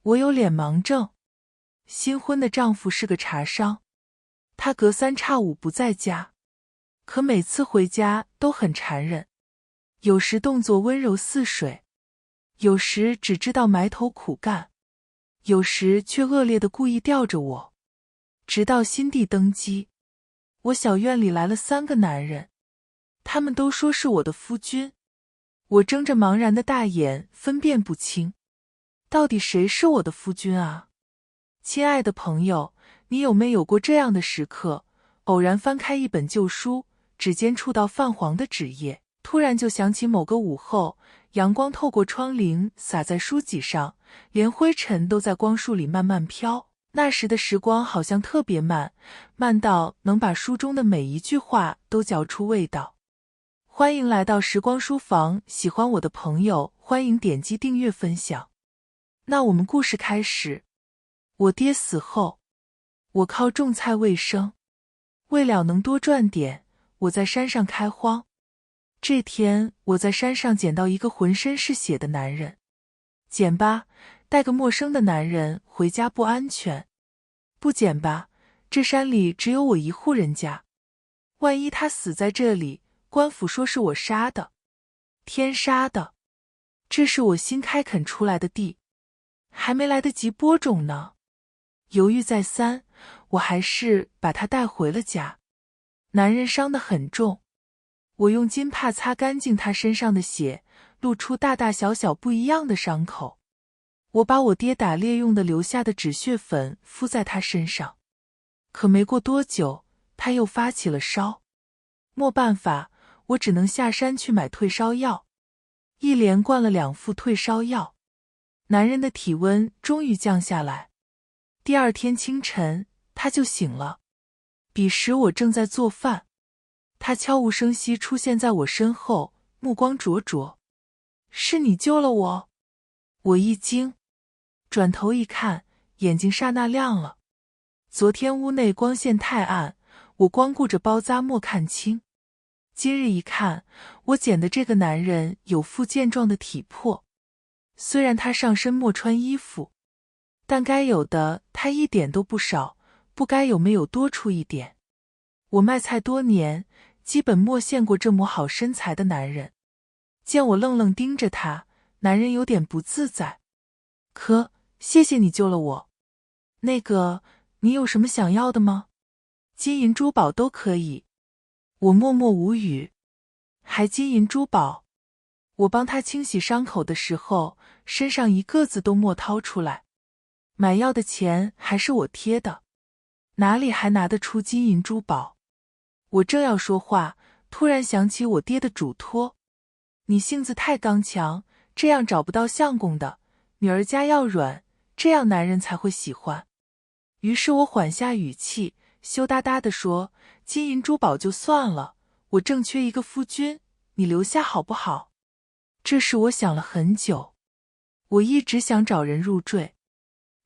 我有脸盲症。新婚的丈夫是个茶商，他隔三差五不在家，可每次回家都很缠人，有时动作温柔似水，有时只知道埋头苦干，有时却恶劣地故意吊着我。直到新帝登基，我小院里来了3个男人，他们都说是我的夫君。我睁着茫然的大眼，分辨不清，到底谁是我的夫君啊？亲爱的朋友，你有没有过这样的时刻，偶然翻开一本旧书，指尖触到泛黄的纸页，突然就想起某个午后，阳光透过窗棂洒在书籍上，连灰尘都在光束里慢慢飘。那时的时光好像特别慢，慢到能把书中的每一句话都嚼出味道。欢迎来到时光书房，喜欢我的朋友欢迎点击订阅分享。那我们故事开始。我爹死后，我靠种菜为生，为了能多赚点，我在山上开荒。这天我在山上捡到一个浑身是血的男人，捡吧，带个陌生的男人回家不安全；不捡吧，这山里只有我一户人家，万一他死在这里，官府说是我杀的，天杀的！这是我新开垦出来的地，还没来得及播种呢。犹豫再三，我还是把他带回了家。男人伤得很重，我用巾帕擦干净他身上的血，露出大大小小不一样的伤口。我把我爹打猎用的留下的止血粉敷在他身上，可没过多久，他又发起了烧。没办法，我只能下山去买退烧药，一连灌了2副退烧药。男人的体温终于降下来。第二天清晨，他就醒了。彼时我正在做饭，他悄无声息出现在我身后，目光灼灼。是你救了我？我一惊，转头一看，眼睛刹那亮了。昨天屋内光线太暗，我光顾着包扎没看清。今日一看，我捡的这个男人有副健壮的体魄，虽然他上身没穿衣服，但该有的他一点都不少，不该有没有多出一点。我卖菜多年，基本没见过这么好身材的男人。见我愣愣盯着他，男人有点不自在。可，谢谢你救了我。那个，你有什么想要的吗？金银珠宝都可以。我默默无语。还金银珠宝？我帮他清洗伤口的时候，身上一个子都没掏出来。买药的钱还是我贴的，哪里还拿得出金银珠宝？我正要说话，突然想起我爹的嘱托：你性子太刚强，这样找不到相公的，女儿家要软，这样男人才会喜欢。于是我缓下语气，羞答答地说：金银珠宝就算了，我正缺一个夫君，你留下好不好？这时我想了很久，我一直想找人入赘，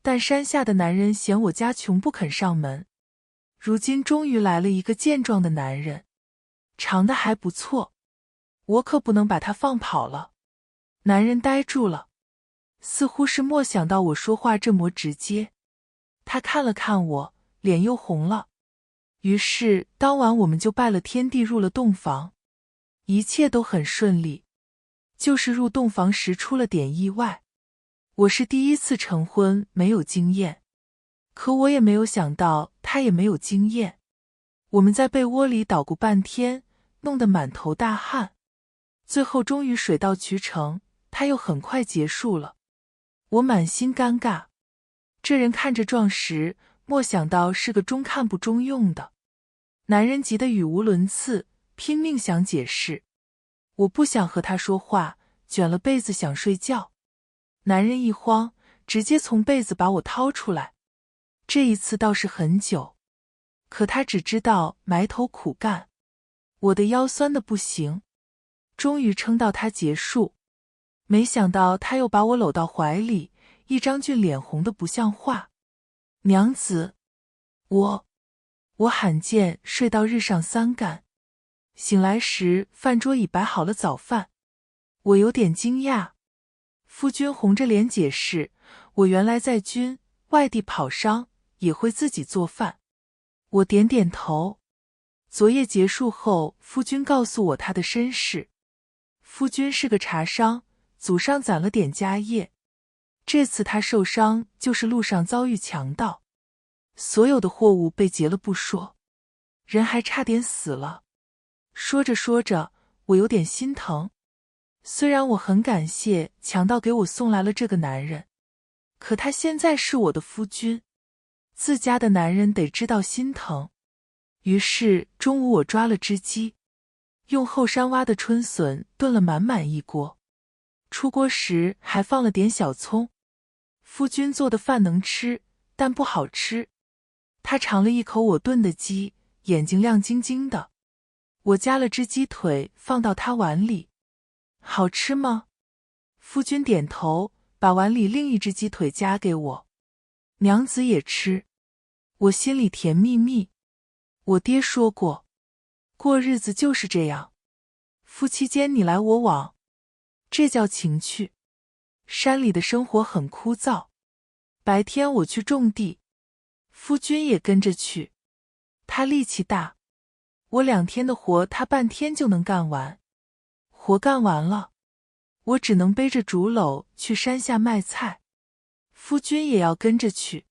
但山下的男人嫌我家穷不肯上门。如今终于来了一个健壮的男人，长得还不错，我可不能把他放跑了。男人呆住了，似乎是没想到我说话这么直接。他看了看我，脸又红了。于是当晚我们就拜了天地，入了洞房，一切都很顺利，就是入洞房时出了点意外。我是第一次成婚，没有经验，可我也没有想到他也没有经验。我们在被窝里捣鼓半天，弄得满头大汗，最后终于水到渠成，他又很快结束了。我满心尴尬，这人看着壮实，没想到是个中看不中用的。男人急得语无伦次，拼命想解释。我不想和他说话，卷了被子想睡觉。男人一慌，直接从被子把我掏出来。这一次倒是很久，可他只知道埋头苦干。我的腰酸得不行，终于撑到他结束。没想到他又把我搂到怀里，一张俊脸红得不像话。娘子，我罕见睡到日上三竿。醒来时饭桌已摆好了早饭，我有点惊讶。夫君红着脸解释，我原来在军，外地跑商，也会自己做饭。我点点头。昨夜结束后，夫君告诉我他的身世。夫君是个茶商，祖上攒了点家业。这次他受伤，就是路上遭遇强盗，所有的货物被劫了不说，人还差点死了。说着说着，我有点心疼。虽然我很感谢强盗给我送来了这个男人，可他现在是我的夫君，自家的男人得知道心疼。于是中午我抓了只鸡，用后山挖的春笋炖了满满一锅，出锅时还放了点小葱。夫君做的饭能吃，但不好吃。他尝了一口我炖的鸡，眼睛亮晶晶的。我夹了只鸡腿放到他碗里。好吃吗？夫君点头，把碗里另一只鸡腿夹给我。娘子也吃。我心里甜蜜蜜。我爹说过，过日子就是这样，夫妻间你来我往，这叫情趣。山里的生活很枯燥，白天我去种地，夫君也跟着去。他力气大，我2天的活他半天就能干完。活干完了，我只能背着竹篓去山下卖菜。夫君也要跟着去，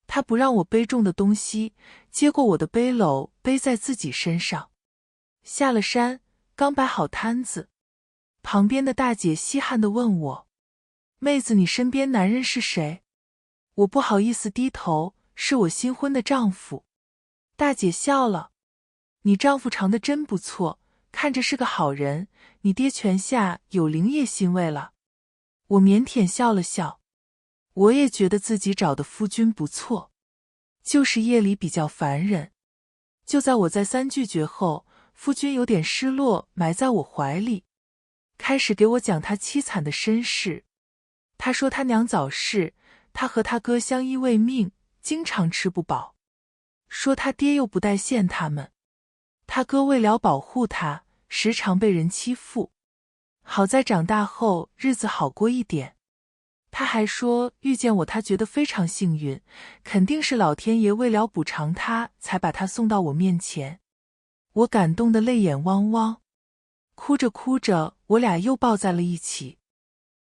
他不让我背重的东西，接过我的背篓背在自己身上。下了山，刚摆好摊子，旁边的大姐稀罕地问我：妹子，你身边男人是谁？我不好意思低头，是我新婚的丈夫。大姐笑了：你丈夫长得真不错，看着是个好人，你爹泉下有灵也欣慰了。我腼腆笑了笑，我也觉得自己找的夫君不错，就是夜里比较烦人。就在我再三拒绝后，夫君有点失落，埋在我怀里，开始给我讲他凄惨的身世。他说他娘早逝，他和他哥相依为命，经常吃不饱。说他爹又不待见他们，他哥为了保护他，时常被人欺负。好在长大后日子好过一点。他还说遇见我他觉得非常幸运，肯定是老天爷为了补偿他才把他送到我面前。我感动得泪眼汪汪，哭着哭着我俩又抱在了一起。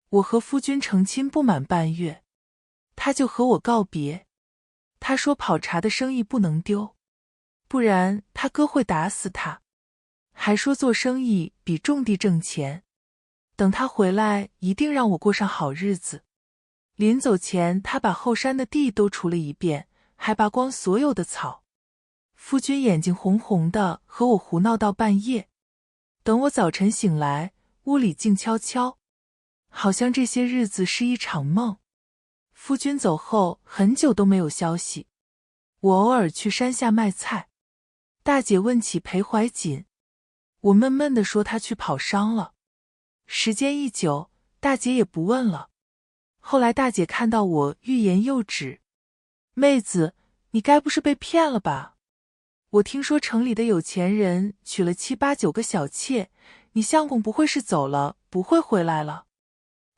我和夫君成亲不满半月，他就和我告别。他说跑茶的生意不能丢，不然他哥会打死他，还说做生意比种地挣钱，等他回来一定让我过上好日子。临走前他把后山的地都除了一遍，还拔光所有的草。夫君眼睛红红的，和我胡闹到半夜。等我早晨醒来，屋里静悄悄，好像这些日子是一场梦。夫君走后很久都没有消息，我偶尔去山下卖菜。大姐问起裴怀瑾，我闷闷地说他去跑商了。时间一久，大姐也不问了。后来大姐看到我欲言又止，妹子，你该不是被骗了吧？我听说城里的有钱人娶了7、8、9个小妾，你相公不会是走了，不会回来了？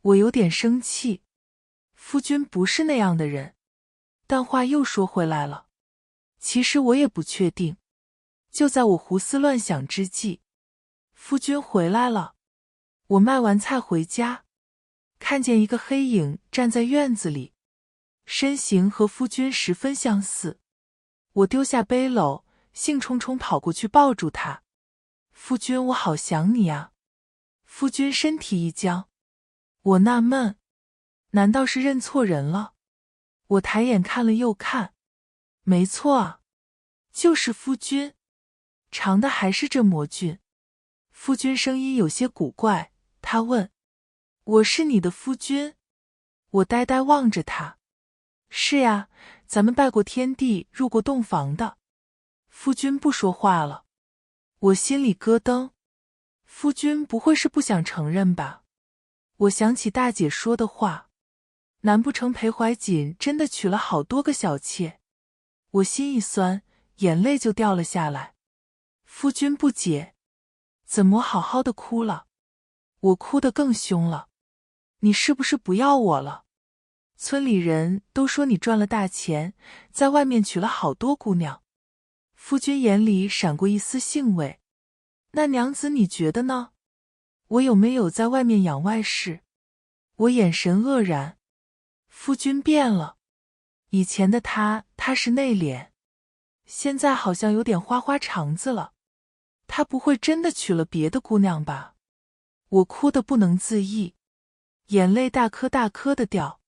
我有点生气，夫君不是那样的人。但话又说回来了，其实我也不确定。就在我胡思乱想之际，夫君回来了。我卖完菜回家，看见一个黑影站在院子里，身形和夫君十分相似。我丢下背篓，兴冲冲跑过去抱住他。夫君，我好想你啊。夫君身体一僵。我纳闷，难道是认错人了？我抬眼看了又看，没错啊，就是夫君，长的还是这魔俊。夫君声音有些古怪，他问：我是你的夫君？我呆呆望着他。是呀，咱们拜过天地，入过洞房的。夫君不说话了，我心里咯噔。夫君不会是不想承认吧？我想起大姐说的话，难不成裴怀瑾真的娶了好多个小妾？我心一酸，眼泪就掉了下来。夫君不解，怎么好好的哭了？我哭得更凶了。你是不是不要我了？村里人都说你赚了大钱，在外面娶了好多姑娘。夫君眼里闪过一丝兴味。那娘子你觉得呢？我有没有在外面养外室？我眼神愕然。夫君变了，以前的他踏实内敛，现在好像有点花花肠子了。他不会真的娶了别的姑娘吧？我哭得不能自抑，眼泪大颗大颗的掉。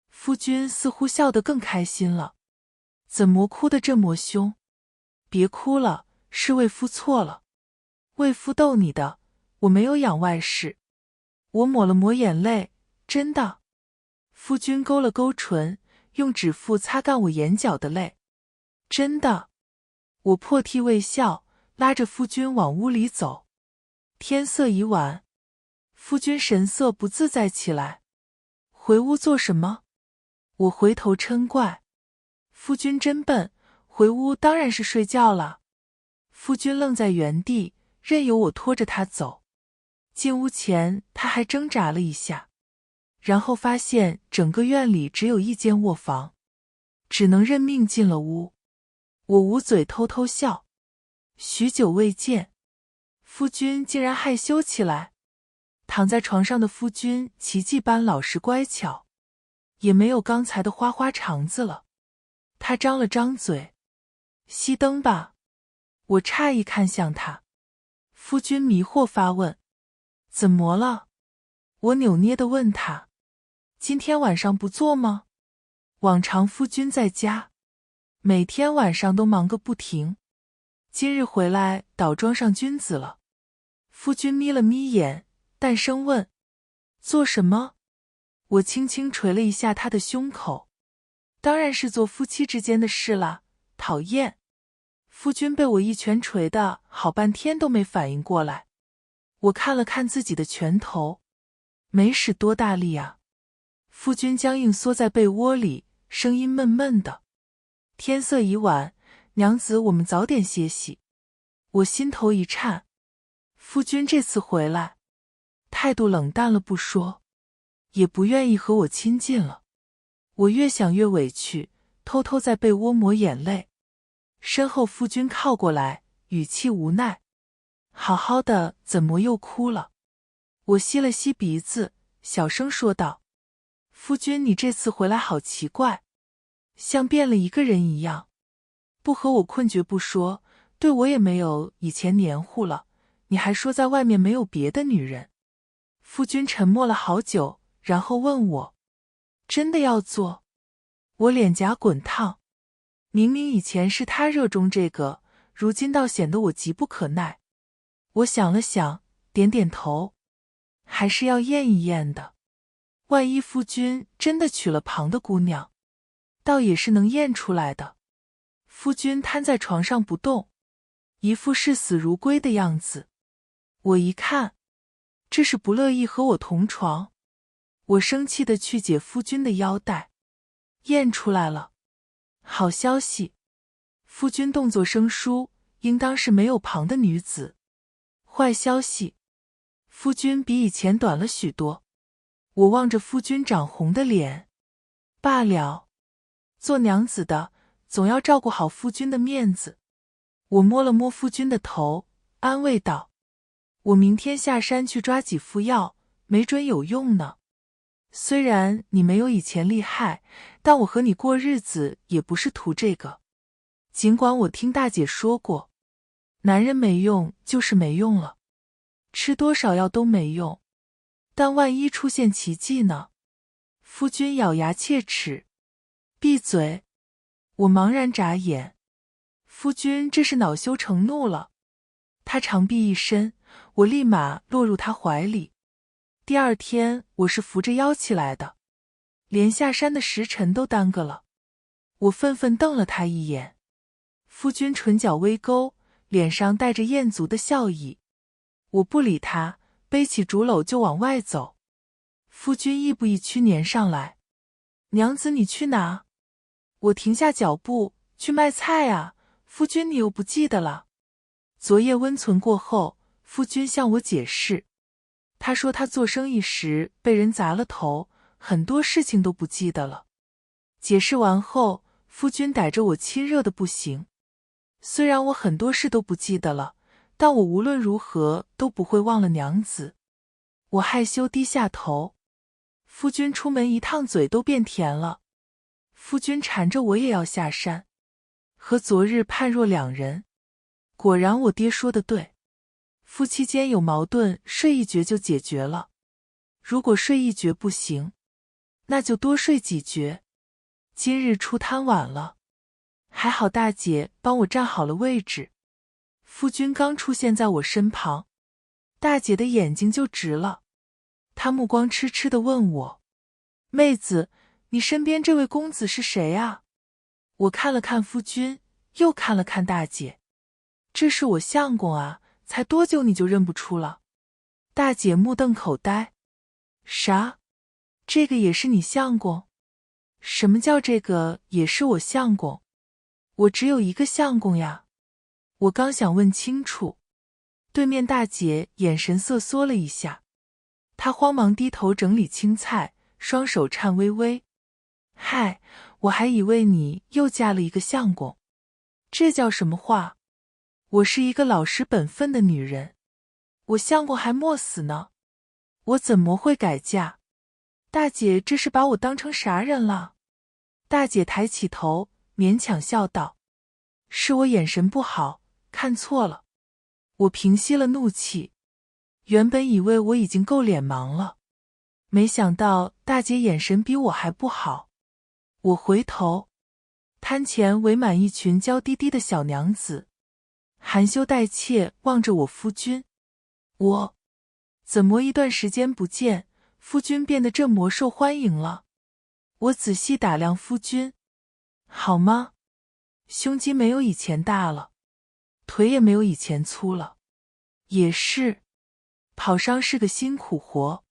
夫君似乎笑得更开心了，怎么哭得这么凶？别哭了，是为夫错了。为夫逗你的，我没有养外室。我抹了抹眼泪，真的。夫君勾了勾唇，用指腹擦干我眼角的泪。真的。我破涕为笑，拉着夫君往屋里走。天色已晚，夫君神色不自在起来。回屋做什么？我回头嗔怪。夫君真笨，回屋当然是睡觉了。夫君愣在原地，任由我拖着他走。进屋前他还挣扎了一下，然后发现整个院里只有一间卧房，只能认命进了屋。我捂嘴偷偷笑，许久未见，夫君竟然害羞起来。躺在床上的夫君奇迹般老实乖巧，也没有刚才的花花肠子了。他张了张嘴，熄灯吧。我诧异看向他，夫君迷惑发问，怎么了？我扭捏地问他，今天晚上不做吗？往常夫君在家，每天晚上都忙个不停，今日回来倒装上君子了。夫君眯了眯眼，淡声问，做什么？我轻轻捶了一下他的胸口，当然是做夫妻之间的事啦，讨厌。夫君被我一拳捶的好半天都没反应过来。我看了看自己的拳头，没使多大力啊。夫君僵硬缩在被窝里，声音闷闷的，天色已晚，娘子我们早点歇息。我心头一颤，夫君这次回来态度冷淡了不说，也不愿意和我亲近了。我越想越委屈，偷偷在被窝抹眼泪。身后夫君靠过来，语气无奈，好好的怎么又哭了？我吸了吸鼻子，小声说道，夫君你这次回来好奇怪，像变了一个人一样，不和我困觉不说，对我也没有以前黏糊了，你还说在外面没有别的女人。夫君沉默了好久，然后问我，真的要做？我脸颊滚烫，明明以前是他热衷这个，如今倒显得我急不可耐。我想了想，点点头，还是要验一验的。万一夫君真的娶了旁的姑娘，倒也是能验出来的。夫君瘫在床上不动，一副视死如归的样子。我一看，这是不乐意和我同床。我生气地去解夫君的腰带，验出来了。好消息，夫君动作生疏，应当是没有旁的女子。坏消息，夫君比以前短了许多。我望着夫君长红的脸，罢了，做娘子的总要照顾好夫君的面子。我摸了摸夫君的头，安慰道，我明天下山去抓几副药，没准有用呢。虽然你没有以前厉害，但我和你过日子也不是图这个。尽管我听大姐说过，男人没用就是没用了，吃多少药都没用，但万一出现奇迹呢？夫君咬牙切齿，闭嘴！我茫然眨眼，夫君这是恼羞成怒了。他长臂一伸，我立马落入他怀里。第二天我是扶着腰起来的，连下山的时辰都耽搁了。我愤愤瞪了他一眼，夫君唇角微勾，脸上带着艳足的笑意。我不理他，背起竹篓就往外走。夫君亦步亦趋粘上来，娘子你去哪？我停下脚步，去卖菜啊，夫君你又不记得了。昨夜温存过后，夫君向我解释，他说他做生意时被人砸了头，很多事情都不记得了。解释完后，夫君逮着我亲热的不行。虽然我很多事都不记得了，但我无论如何都不会忘了娘子。我害羞低下头。夫君出门一趟嘴都变甜了。夫君缠着我也要下山，和昨日判若两人。果然我爹说的对，夫妻间有矛盾，睡一觉就解决了。如果睡一觉不行，那就多睡几觉。今日出摊晚了，还好大姐帮我占好了位置。夫君刚出现在我身旁，大姐的眼睛就直了。她目光痴痴地问我：妹子，你身边这位公子是谁啊？我看了看夫君，又看了看大姐。这是我相公啊，才多久你就认不出了？大姐目瞪口呆。啥？这个也是你相公？什么叫这个也是我相公？我只有一个相公呀。我刚想问清楚，对面大姐眼神瑟缩了一下，她慌忙低头整理青菜，双手颤巍巍。嗨，我还以为你又嫁了一个相公。这叫什么话？我是一个老实本分的女人，我相公还没死呢，我怎么会改嫁？大姐这是把我当成啥人了？大姐抬起头，勉强笑道：是我眼神不好，看错了。我平息了怒气，原本以为我已经够脸盲了，没想到大姐眼神比我还不好。我回头，摊前围满一群娇滴滴的小娘子，含羞带怯望着我夫君。我怎么一段时间不见，夫君变得这么受欢迎了？我仔细打量夫君，好吗？胸肌没有以前大了，腿也没有以前粗了。也是，跑伤是个辛苦活，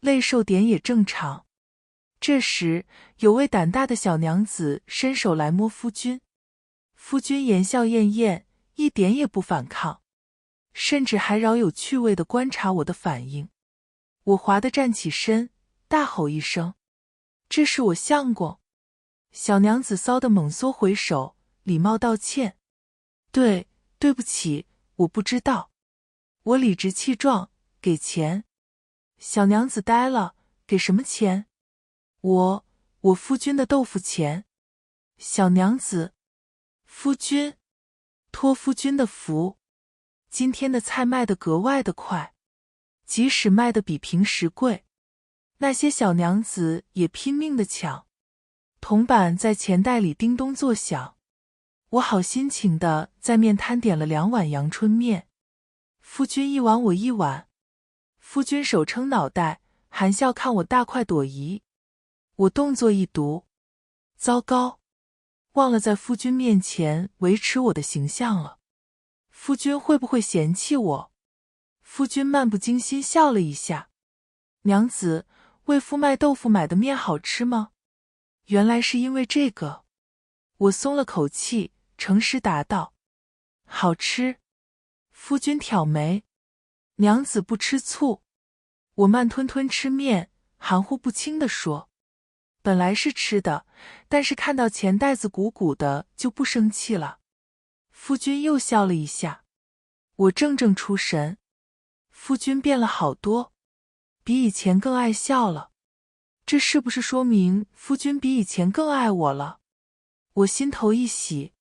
累瘦点也正常。这时，有位胆大的小娘子伸手来摸夫君，夫君言笑晏晏，一点也不反抗，甚至还饶有趣味地观察我的反应。我滑地站起身，大吼一声：这是我相公！小娘子骚得猛缩回手，礼貌道歉：对不起，我不知道。我理直气壮：给钱。小娘子呆了：给什么钱？我夫君的豆腐钱。小娘子：夫君，托夫君的福，今天的菜卖得格外的快，即使卖得比平时贵，那些小娘子也拼命的抢。铜板在钱袋里叮咚作响，我好心情的在面摊点了2碗阳春面，夫君一碗我一碗。夫君手撑脑袋，含笑看我大快朵颐。我动作一读，糟糕，忘了在夫君面前维持我的形象了。夫君会不会嫌弃我？夫君漫不经心笑了一下：娘子，为夫卖豆腐买的面好吃吗？原来是因为这个。我松了口气，诚实答道：好吃。夫君挑眉：娘子不吃醋。我慢吞吞吃面，含糊不清地说：本来是吃的，但是看到钱袋子鼓鼓的就不生气了。夫君又笑了一下。我怔怔出神，夫君变了好多，比以前更爱笑了。这是不是说明夫君比以前更爱我了？我心头一喜，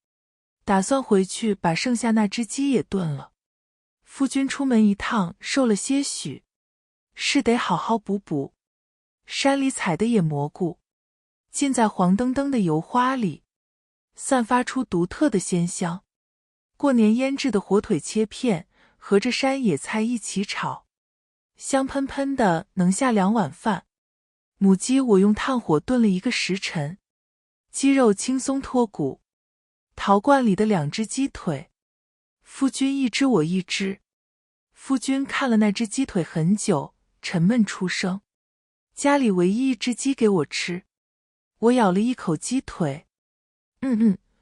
打算回去把剩下那只鸡也炖了。夫君出门一趟瘦了些许，是得好好补补。山里采的野蘑菇，浸在黄澄澄的油花里，散发出独特的鲜香。过年腌制的火腿切片，和着山野菜一起炒，香喷喷的，能下2碗饭。母鸡我用炭火炖了1个时辰，鸡肉轻松脱骨。陶罐里的2只鸡腿，夫君一只我一只。夫君看了那只鸡腿很久，沉闷出声：家里唯一一只鸡给我吃。我咬了一口鸡腿，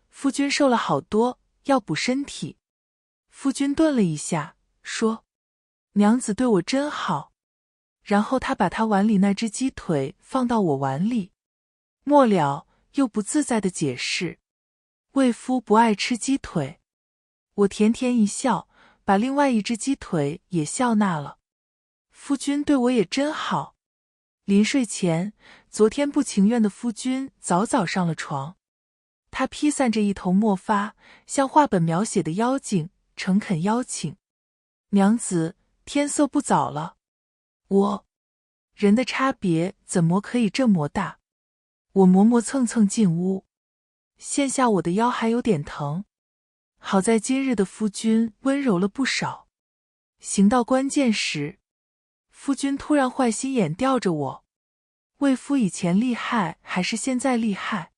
夫君瘦了好多，要补身体。夫君顿了一下，说：娘子对我真好。然后他把他碗里那只鸡腿放到我碗里，末了又不自在地解释，魏夫不爱吃鸡腿。我甜甜一笑，把另外一只鸡腿也笑纳了。夫君对我也真好。临睡前，昨天不情愿的夫君早早上了床。他披散着一头墨发，像画本描写的妖精，诚恳邀请：娘子，天色不早了。人的差别怎么可以这么大？我磨磨蹭蹭进屋，现下我的腰还有点疼。好在今日的夫君温柔了不少。行到关键时，夫君突然坏心眼吊着我：魏夫以前厉害还是现在厉害？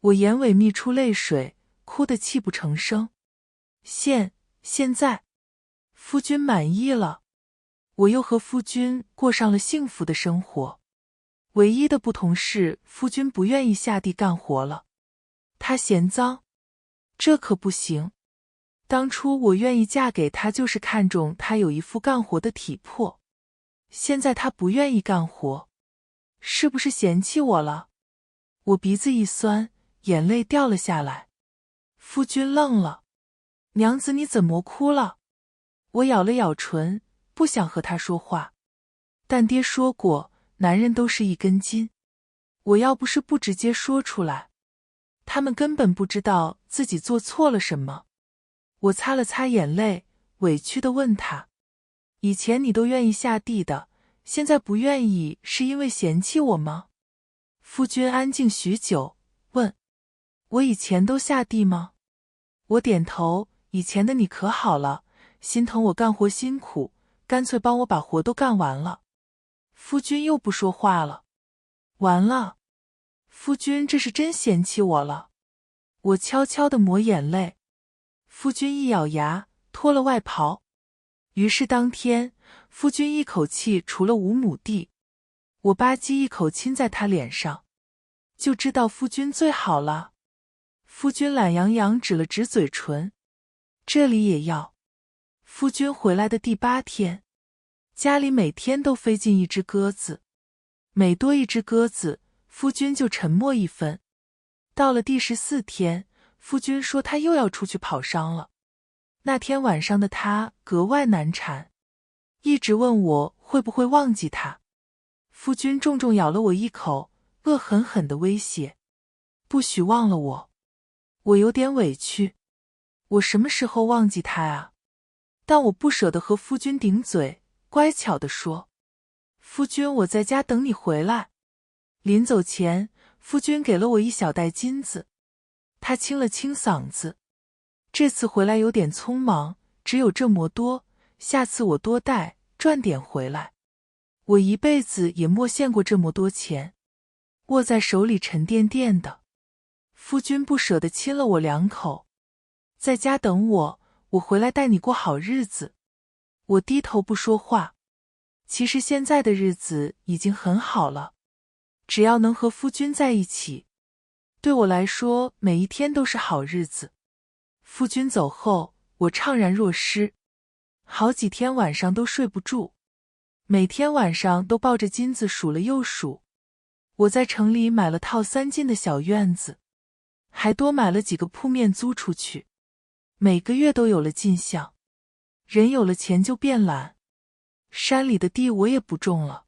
我眼尾泌出泪水，哭得泣不成声。现在，夫君满意了，我又和夫君过上了幸福的生活。唯一的不同是，夫君不愿意下地干活了，他嫌脏。这可不行。当初我愿意嫁给他，就是看中他有一副干活的体魄。现在他不愿意干活，是不是嫌弃我了？我鼻子一酸，眼泪掉了下来。夫君愣了：娘子你怎么哭了？我咬了咬唇，不想和他说话。但爹说过，男人都是一根筋。我要不是不直接说出来，他们根本不知道自己做错了什么。我擦了擦眼泪，委屈地问他：以前你都愿意下地的，现在不愿意是因为嫌弃我吗？夫君安静许久，问：我以前都下地吗？我点头，以前的你可好了，心疼我干活辛苦，干脆帮我把活都干完了。夫君又不说话了。完了，夫君这是真嫌弃我了。我悄悄地抹眼泪。夫君一咬牙，脱了外袍。于是当天，夫君一口气除了5亩地。我吧唧一口亲在他脸上，就知道夫君最好了。夫君懒洋洋指了指嘴唇，这里也要。夫君回来的第8天，家里每天都飞进一只鸽子，每多一只鸽子，夫君就沉默1分。到了第14天，夫君说他又要出去跑商了。那天晚上的他格外难缠，一直问我会不会忘记他。夫君重重咬了我一口，恶狠狠地威胁：不许忘了我。我有点委屈，我什么时候忘记他啊？但我不舍得和夫君顶嘴，乖巧地说：夫君，我在家等你回来。临走前，夫君给了我一小袋金子。他清了清嗓子：这次回来有点匆忙，只有这么多，下次我多带，赚点回来。我一辈子也没见过这么多钱，握在手里沉甸甸的。夫君不舍得亲了我2口：在家等我，我回来带你过好日子。我低头不说话。其实现在的日子已经很好了，只要能和夫君在一起，对我来说每一天都是好日子。夫君走后，我怅然若失，好几天晚上都睡不住，每天晚上都抱着金子数了又数。我在城里买了套3进的小院子，还多买了几个铺面租出去，每个月都有了进项。人有了钱就变懒，山里的地我也不种了，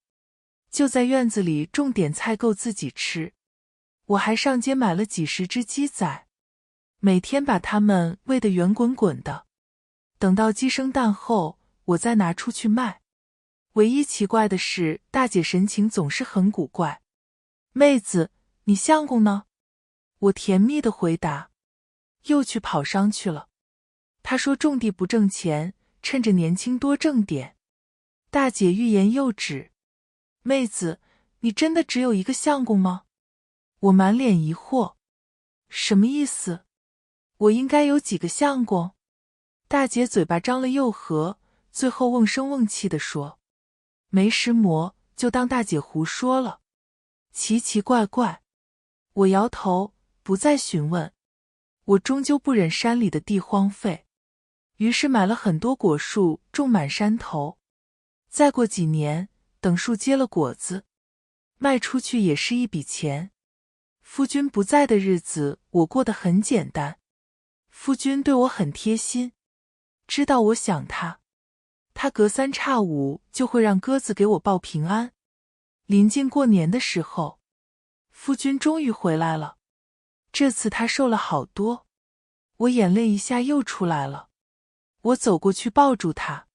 就在院子里种点菜够自己吃。我还上街买了几10只鸡仔，每天把它们喂得圆滚滚的，等到鸡生蛋后，我再拿出去卖。唯一奇怪的是，大姐神情总是很古怪。妹子，你相公呢？我甜蜜地回答。又去跑商去了。她说种地不挣钱，趁着年轻多挣点。大姐欲言又止。妹子，你真的只有一个相公吗？我满脸疑惑。什么意思？我应该有几个相公？大姐嘴巴张了又合，最后瓮声瓮气地说：没时磨，就当大姐胡说了。奇奇怪怪。我摇头，不再询问。我终究不忍山里的地荒废，于是买了很多果树，种满山头。再过几年，等树结了果子，卖出去也是一笔钱。夫君不在的日子，我过得很简单。夫君对我很贴心，知道我想他，他隔三差五就会让鸽子给我报平安。临近过年的时候，夫君终于回来了，这次他瘦了好多，我眼泪一下又出来了。我走过去抱住他，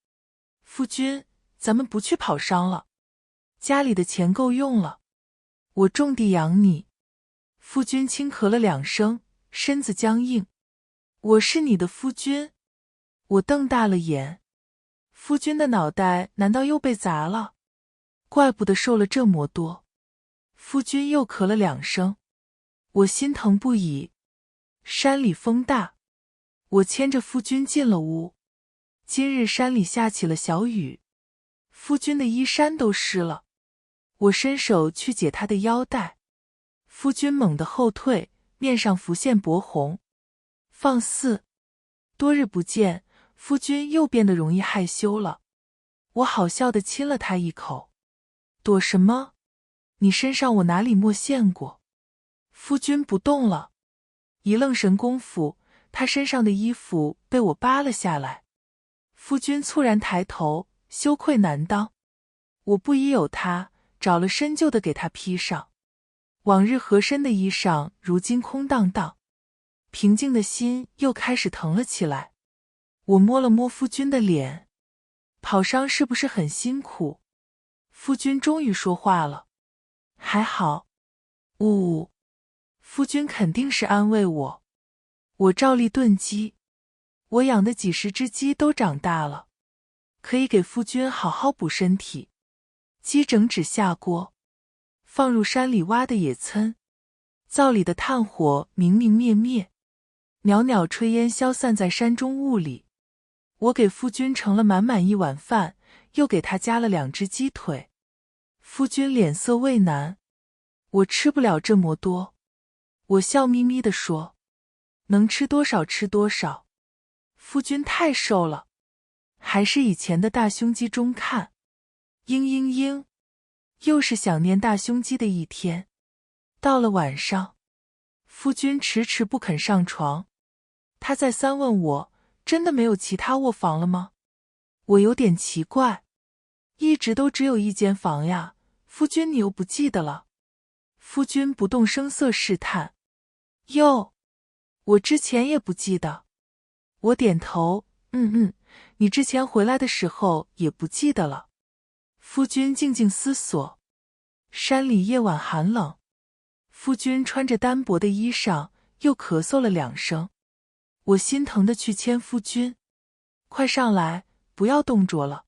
夫君，咱们不去跑商了，家里的钱够用了，我种地养你。夫君轻咳了2声，身子僵硬。我是你的夫君。我瞪大了眼，夫君的脑袋难道又被砸了？怪不得瘦了这么多。夫君又咳了2声，我心疼不已。山里风大，我牵着夫君进了屋。今日山里下起了小雨，夫君的衣衫都湿了。我伸手去解他的腰带，夫君猛地后退，面上浮现薄红。放肆！多日不见，夫君又变得容易害羞了。我好笑地亲了他一口。躲什么？你身上我哪里没见过？夫君不动了。一愣神功夫，他身上的衣服被我扒了下来。夫君猝然抬头，羞愧难当。我不疑有他，找了深旧的给他披上。往日合身的衣裳如今空荡荡，平静的心又开始疼了起来。我摸了摸夫君的脸，跑商是不是很辛苦？夫君终于说话了，还好。呜呜，夫君肯定是安慰我。我照例炖鸡，我养的几10只鸡都长大了，可以给夫君好好补身体。鸡整只下锅，放入山里挖的野参，灶里的炭火明明灭灭，袅袅炊烟消散在山中雾里。我给夫君盛了满满一碗饭，又给他加了2只鸡腿。夫君脸色畏难，我吃不了这么多。我笑眯眯地说，能吃多少吃多少。夫君太瘦了，还是以前的大胸肌中看。嘤嘤嘤，又是想念大胸肌的一天。到了晚上，夫君迟迟不肯上床，他再三问我，真的没有其他卧房了吗？我有点奇怪，一直都只有1间房呀，夫君你又不记得了？夫君不动声色试探，我之前也不记得。我点头，你之前回来的时候也不记得了。夫君静静思索。山里夜晚寒冷，夫君穿着单薄的衣裳，又咳嗽了2声。我心疼地去牵夫君，快上来，不要冻着了。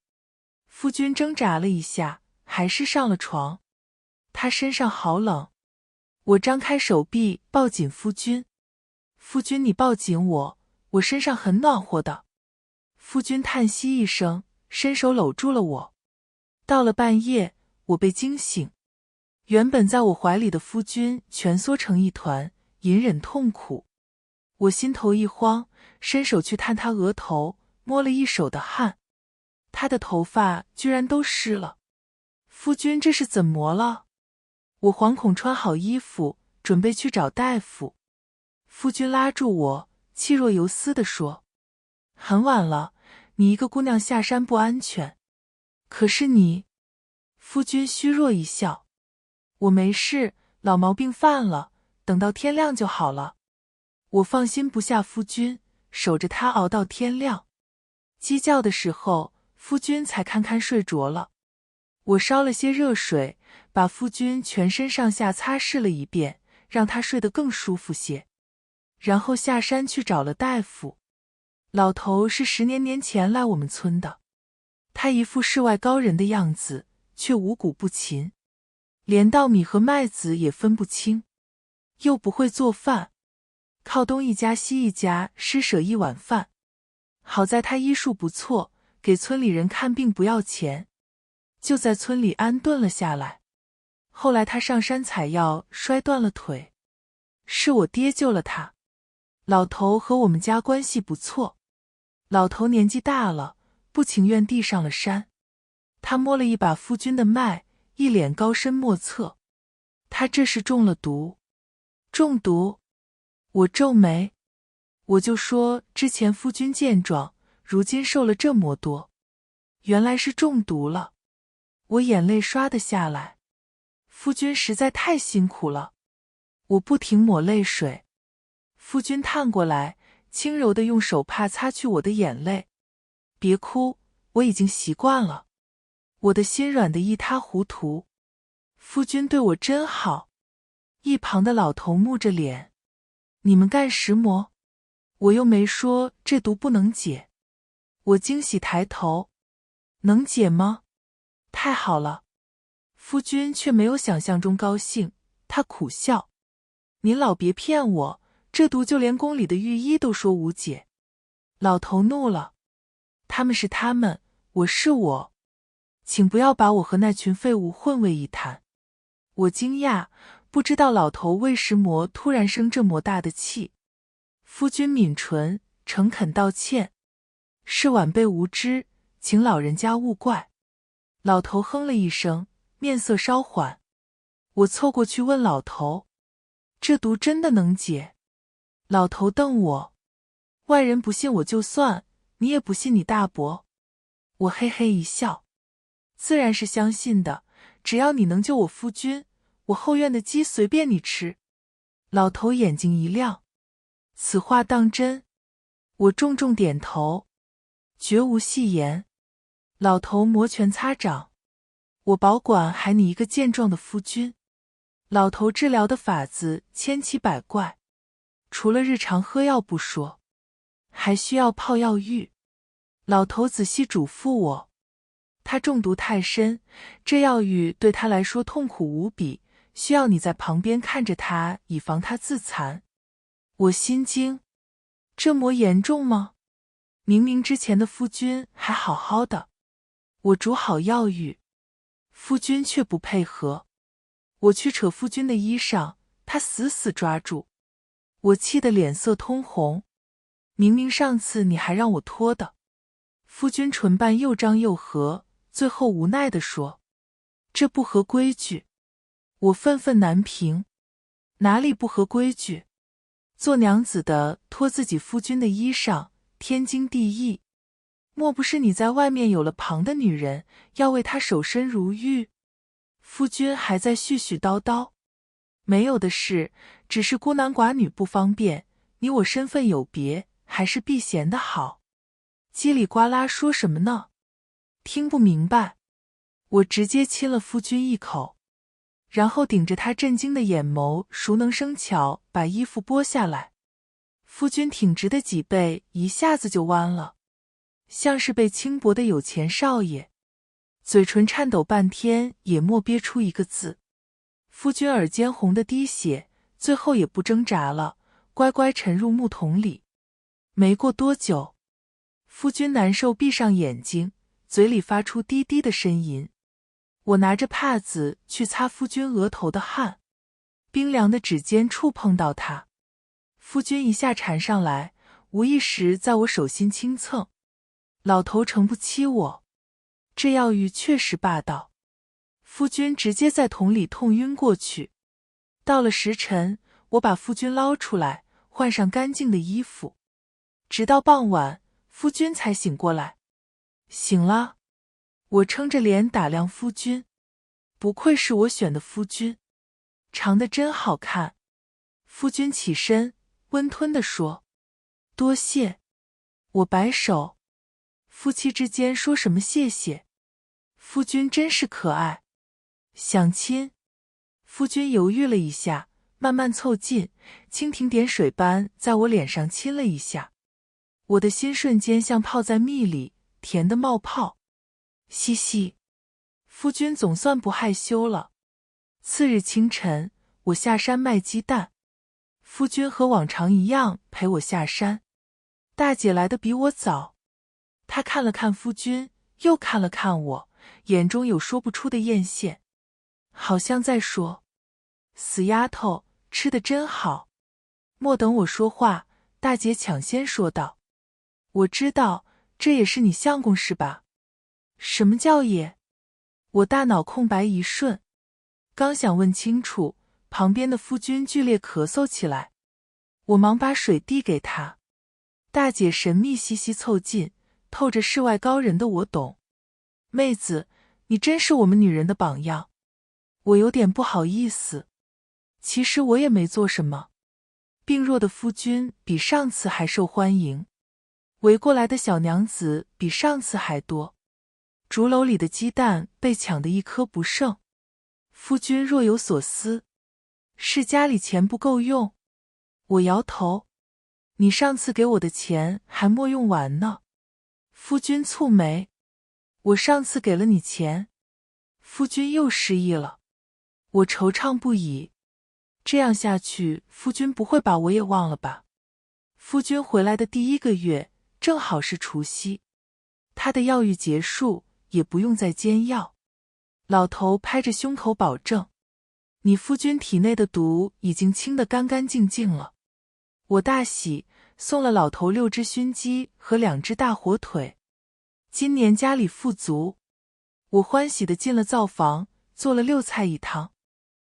夫君挣扎了一下，还是上了床。他身上好冷，我张开手臂抱紧夫君。夫君你抱紧我，我身上很暖和的。夫君叹息一声，伸手搂住了我。到了半夜，我被惊醒，原本在我怀里的夫君蜷缩成一团，隐忍痛苦。我心头一慌，伸手去探他额头，摸了一手的汗，他的头发居然都湿了。夫君这是怎么了？我惶恐穿好衣服，准备去找大夫。夫君拉住我，气若游丝地说，很晚了，你一个姑娘下山不安全。可是你……夫君虚弱一笑，我没事，老毛病犯了，等到天亮就好了。我放心不下夫君，守着他熬到天亮。鸡叫的时候，夫君才堪堪睡着了。我烧了些热水，把夫君全身上下擦拭了一遍，让他睡得更舒服些。然后下山去找了大夫。老头是10年前来我们村的，他一副世外高人的样子，却五谷不勤，连稻米和麦子也分不清，又不会做饭，靠东一家西一家施舍一碗饭。好在他医术不错，给村里人看病不要钱，就在村里安顿了下来。后来他上山采药摔断了腿，是我爹救了他。老头和我们家关系不错，老头年纪大了，不情愿地上了山。他摸了一把夫君的脉，一脸高深莫测。他这是中了毒。中毒？我皱眉。我就说之前夫君健壮，如今瘦了这么多，原来是中毒了。我眼泪刷得下来。夫君实在太辛苦了。我不停抹泪水。夫君探过来，轻柔地用手帕擦去我的眼泪。别哭，我已经习惯了。我的心软得一塌糊涂。夫君对我真好。一旁的老头木着脸。你们干什么？我又没说这毒不能解。我惊喜抬头。能解吗？太好了。夫君却没有想象中高兴，他苦笑。您老别骗我，这毒就连宫里的御医都说无解。老头怒了。他们是他们，我是我，请不要把我和那群废物混为一谈。我惊讶，不知道老头为什么突然生这么大的气。夫君抿唇，诚恳道歉。是晚辈无知，请老人家勿怪。老头哼了一声，面色稍缓。我凑过去问老头，这毒真的能解？老头瞪我，外人不信我就算，你也不信你大伯。我嘿嘿一笑，自然是相信的，只要你能救我夫君，我后院的鸡随便你吃。老头眼睛一亮，此话当真？我重重点头，绝无戏言。老头摩拳擦掌，我保管还你一个健壮的夫君。老头治疗的法子千奇百怪，除了日常喝药不说，还需要泡药浴。老头仔细嘱咐我，他中毒太深，这药浴对他来说痛苦无比，需要你在旁边看着他，以防他自残。我心惊，这么严重吗？明明之前的夫君还好好的。我煮好药浴，夫君却不配合。我去扯夫君的衣裳，他死死抓住。我气得脸色通红。明明上次你还让我脱的。夫君唇瓣又张又合，最后无奈地说：“这不合规矩。”我愤愤难平。哪里不合规矩？做娘子的脱自己夫君的衣裳，天经地义。莫不是你在外面有了旁的女人，要为他守身如玉？夫君还在絮絮叨叨。没有的事，只是孤男寡女不方便，你我身份有别，还是避嫌的好。叽里呱啦说什么呢？听不明白。我直接亲了夫君一口，然后顶着他震惊的眼眸，熟能生巧把衣服剥下来。夫君挺直的脊背一下子就弯了，像是被轻薄的有钱少爷。嘴唇颤抖半天也莫憋出一个字。夫君耳尖红的滴血，最后也不挣扎了，乖乖沉入木桶里。没过多久，夫君难受闭上眼睛，嘴里发出低低的呻吟。我拿着帕子去擦夫君额头的汗，冰凉的指尖触碰到他。夫君一下缠上来，无意识在我手心轻蹭。老头诚不欺我，这药浴确实霸道。夫君直接在桶里痛晕过去。到了时辰，我把夫君捞出来，换上干净的衣服。直到傍晚，夫君才醒过来。醒了。我撑着脸打量夫君，不愧是我选的夫君，长得真好看。夫君起身，温吞地说：“多谢。”我摆手。夫妻之间说什么谢谢？夫君真是可爱。想亲？夫君犹豫了一下，慢慢凑近，蜻蜓点水般在我脸上亲了一下。我的心瞬间像泡在蜜里，甜得冒泡。嘻嘻，夫君总算不害羞了。次日清晨，我下山卖鸡蛋。夫君和往常一样陪我下山。大姐来得比我早，她看了看夫君，又看了看我，眼中有说不出的艳羡，好像在说：“死丫头，吃得真好。”莫等我说话，大姐抢先说道：“我知道，这也是你相公是吧？”什么叫也？我大脑空白一瞬，刚想问清楚，旁边的夫君剧烈咳嗽起来。我忙把水递给他。大姐神秘兮兮凑近，透着世外高人的我懂。妹子，你真是我们女人的榜样。我有点不好意思，其实我也没做什么。病弱的夫君比上次还受欢迎，围过来的小娘子比上次还多，竹篓里的鸡蛋被抢得一颗不剩。夫君若有所思，是家里钱不够用？我摇头，你上次给我的钱还没用完呢。夫君蹙眉，我上次给了你钱？夫君又失忆了。我惆怅不已，这样下去，夫君不会把我也忘了吧？夫君回来的第1个月，正好是除夕，他的药浴结束，也不用再煎药。老头拍着胸口保证，你夫君体内的毒已经清得干干净净了。我大喜，送了老头6只熏鸡和2只大火腿。今年家里富足，我欢喜地进了灶房，做了6菜1汤。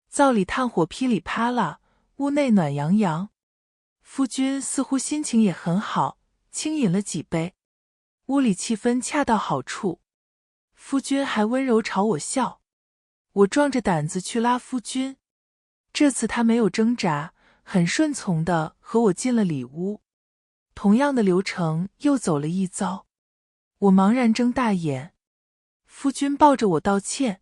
灶里炭火噼里啪啦，屋内暖洋洋。夫君似乎心情也很好，轻饮了几杯，屋里气氛恰到好处。夫君还温柔朝我笑，我壮着胆子去拉夫君。这次他没有挣扎，很顺从地和我进了里屋。同样的流程又走了一遭，我茫然睁大眼。夫君抱着我道歉，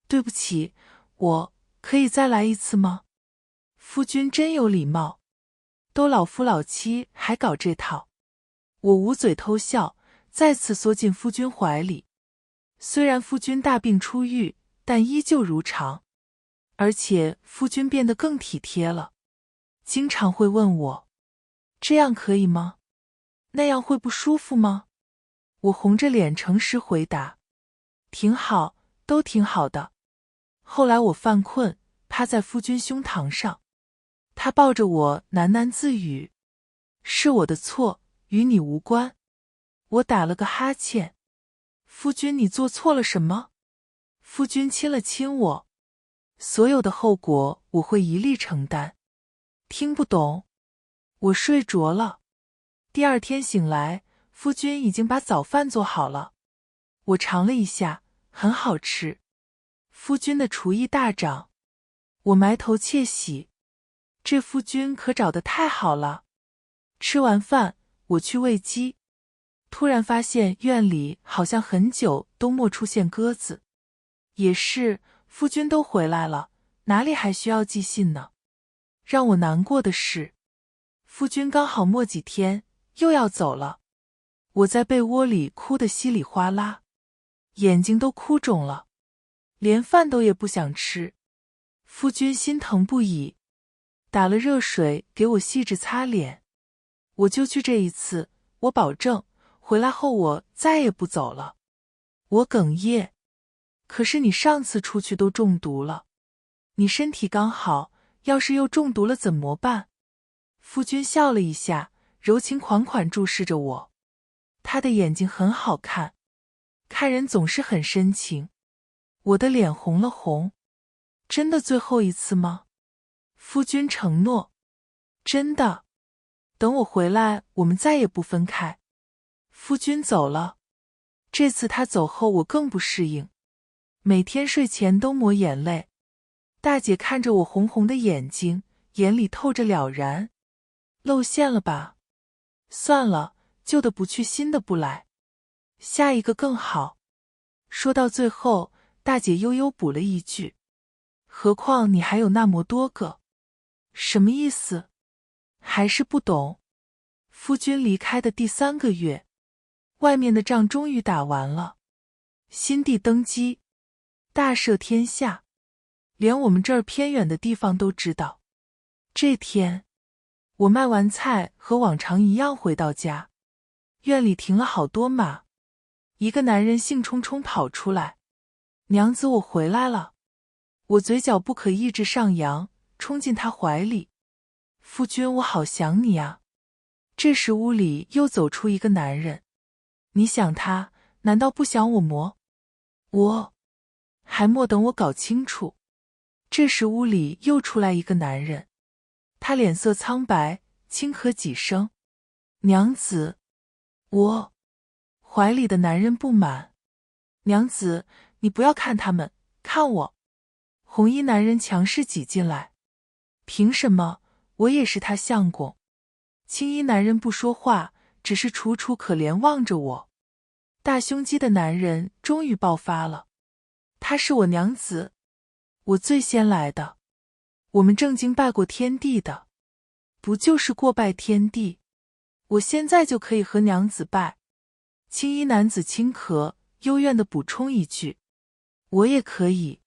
对不起，我可以再来一次吗？夫君真有礼貌，都老夫老妻还搞这套。我捂嘴偷笑，再次缩进夫君怀里。虽然夫君大病初愈，但依旧如常，而且夫君变得更体贴了，经常会问我，这样可以吗？那样会不舒服吗？我红着脸诚实回答，挺好，都挺好的。后来我犯困，趴在夫君胸膛上，他抱着我喃喃自语，是我的错，与你无关。我打了个哈欠，夫君你做错了什么？夫君亲了亲我，所有的后果我会一力承担。听不懂。我睡着了。第2天醒来，夫君已经把早饭做好了。我尝了一下，很好吃。夫君的厨艺大涨，我埋头窃喜，这夫君可找得太好了。吃完饭，我去喂鸡，突然发现院里好像很久都没出现鸽子。也是，夫君都回来了，哪里还需要寄信呢？让我难过的是，夫君刚好没几天又要走了。我在被窝里哭得稀里哗啦，眼睛都哭肿了，连饭都也不想吃。夫君心疼不已，打了热水给我细致擦脸。我就去这一次，我保证回来后我再也不走了。我哽咽，可是你上次出去都中毒了，你身体刚好，要是又中毒了怎么办？夫君笑了一下，柔情款款注视着我，他的眼睛很好看，看人总是很深情。我的脸红了红。真的最后一次吗？夫君承诺。真的。等我回来，我们再也不分开。夫君走了。这次他走后，我更不适应，每天睡前都抹眼泪。大姐看着我红红的眼睛，眼里透着了然。露馅了吧？算了，旧的不去，新的不来，下一个更好。说到最后，大姐悠悠补了一句，何况你还有那么多个。什么意思？还是不懂。夫君离开的第3个月，外面的仗终于打完了，新帝登基，大赦天下，连我们这儿偏远的地方都知道。这天，我卖完菜和往常一样回到家，院里停了好多马，一个男人兴冲冲跑出来，娘子我回来了。我嘴角不可抑制上扬，冲进他怀里。夫君我好想你啊。这时屋里又走出一个男人，你想他，难道不想我么？还莫等我搞清楚。这时屋里又出来一个男人，他脸色苍白，轻咳几声。娘子，我怀里的男人不满。娘子，你不要看他们，看我。红衣男人强势挤进来。凭什么？我也是他相公。青衣男人不说话，只是楚楚可怜望着我。大胸肌的男人终于爆发了。她是我娘子，我最先来的，我们正经拜过天地的，不就是过拜天地？我现在就可以和娘子拜。青衣男子轻咳，幽怨地补充一句：我也可以。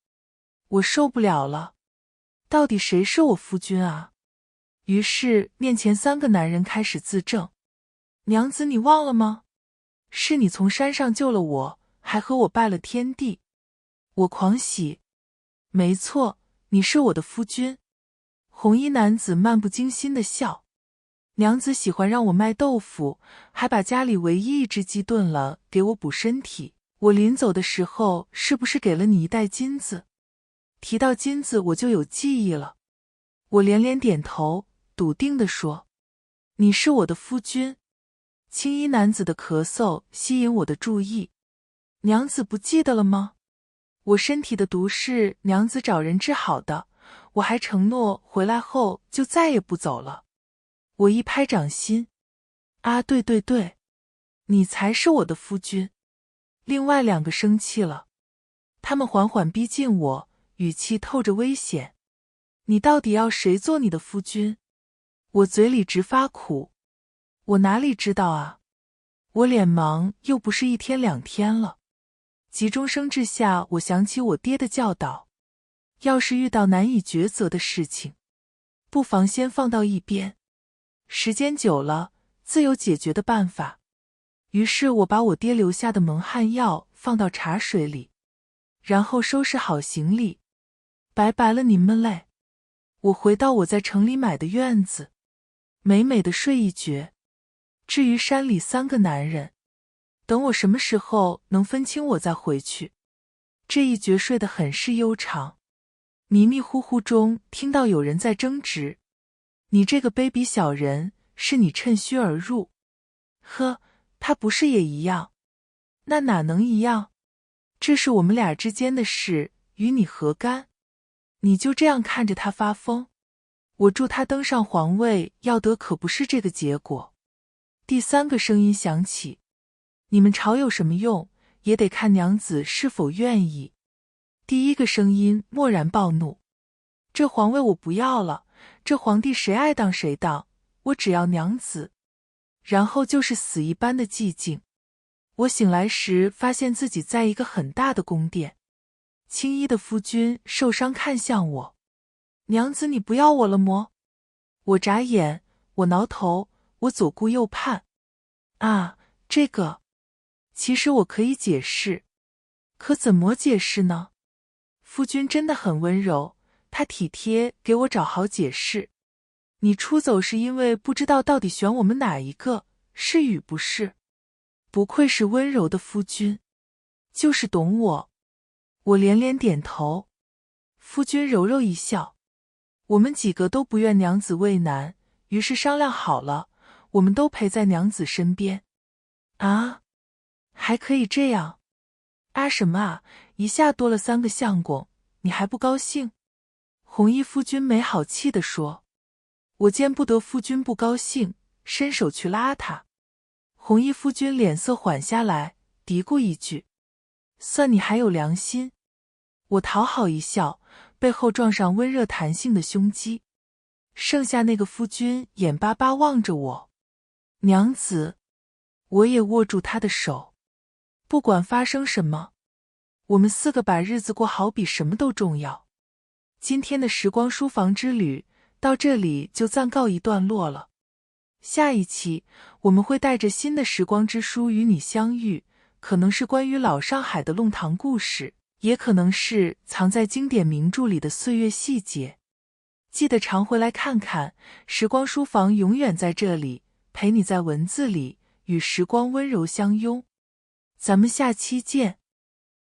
我受不了了，到底谁是我夫君啊？于是面前3个男人开始自证：娘子，你忘了吗？是你从山上救了我，还和我拜了天地。我狂喜。没错，你是我的夫君。红衣男子漫不经心地笑。娘子喜欢让我卖豆腐，还把家里唯一一只鸡炖了给我补身体。我临走的时候是不是给了你一袋金子？提到金子我就有记忆了。我连连点头，笃定地说：你是我的夫君。青衣男子的咳嗽吸引我的注意。娘子不记得了吗？我身体的毒是娘子找人治好的，我还承诺回来后就再也不走了。我一拍掌心：啊，对对对，你才是我的夫君。另外2个生气了，他们缓缓逼近我，语气透着危险：你到底要谁做你的夫君？我嘴里直发苦。我哪里知道啊，我脸盲又不是1天2天了。急中生智下，我想起我爹的教导，要是遇到难以抉择的事情，不妨先放到一边，时间久了自有解决的办法。于是我把我爹留下的蒙汗药放到茶水里，然后收拾好行李。拜拜了您们嘞。我回到我在城里买的院子，美美的睡一觉。至于山里3个男人，等我什么时候能分清我再回去。这一觉睡得很是悠长，迷迷糊糊中听到有人在争执：你这个卑鄙小人，是你趁虚而入。呵，他不是也一样？那哪能一样？这是我们俩之间的事，与你何干？你就这样看着他发疯？我助他登上皇位，要得可不是这个结果。第3个声音响起：你们吵有什么用，也得看娘子是否愿意。第1个声音蓦然暴怒：这皇位我不要了，这皇帝谁爱当谁当，我只要娘子。然后就是死一般的寂静。我醒来时发现自己在一个很大的宫殿，青衣的夫君受伤看向我：娘子，你不要我了么？我眨眼，我挠头，我左顾右盼。啊，这个，其实我可以解释，可怎么解释呢？夫君真的很温柔，他体贴给我找好解释。你出走是因为不知道到底选我们哪一个，是与不是？不愧是温柔的夫君，就是懂我。我连连点头。夫君柔柔一笑：我们几个都不愿娘子为难，于是商量好了，我们都陪在娘子身边。啊，还可以这样？啊什么啊，一下多了3个相公，你还不高兴？红衣夫君没好气地说。我见不得夫君不高兴，伸手去拉他。红衣夫君脸色缓下来，嘀咕一句：算你还有良心。我讨好一笑，背后撞上温热弹性的胸肌。剩下那个夫君眼巴巴望着我。娘子，我也握住他的手。不管发生什么，我们4个把日子过好比什么都重要。今天的时光书房之旅到这里就暂告一段落了。下一期我们会带着新的时光之书与你相遇，可能是关于老上海的弄堂故事，也可能是藏在经典名著里的岁月细节。记得常回来看看，时光书房永远在这里，陪你在文字里与时光温柔相拥。咱们下期见。